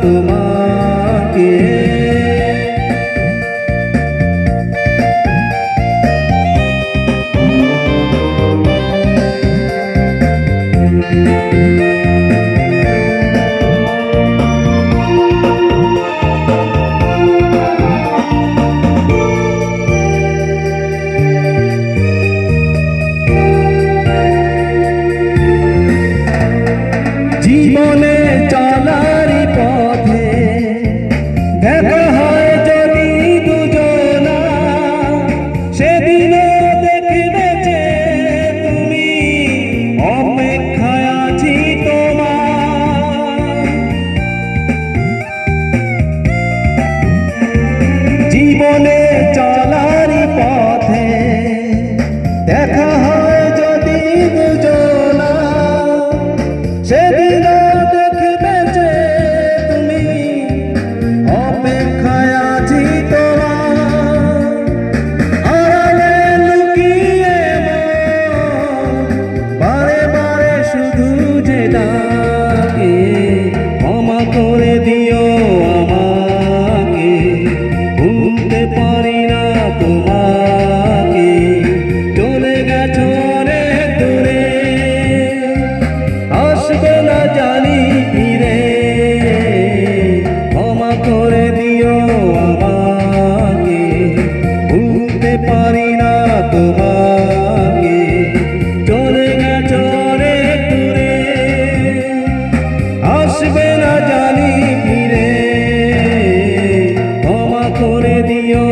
তোমাকে। জীবনে চলার পথে দেখা হয় যদি দুজনা, সেদিনও দেখবে যে তুমি, অপেক্ষায় আছি তোমার। জীবনে চলার পথে দেখা হয় যদি দুজনা, সেদিন দেখবে যে তুমি, অপেক্ষায় আছি তোমার। আড়ালে লুকিয়ে বারে বারে শুধু যে ডাকে, ক্ষমা করে দিও আমাকে, ভুলতে পারি না তোমাকে। চলে গেছো অনেক দূরে, আসবে না জানি ফিরে, ক্ষমা করে দিও আমাকে, ভুলতে পারি না তোমাকে। চলে গেছো অনেক দূরে, আসবে না জানি ফিরে, ক্ষমা করে দিও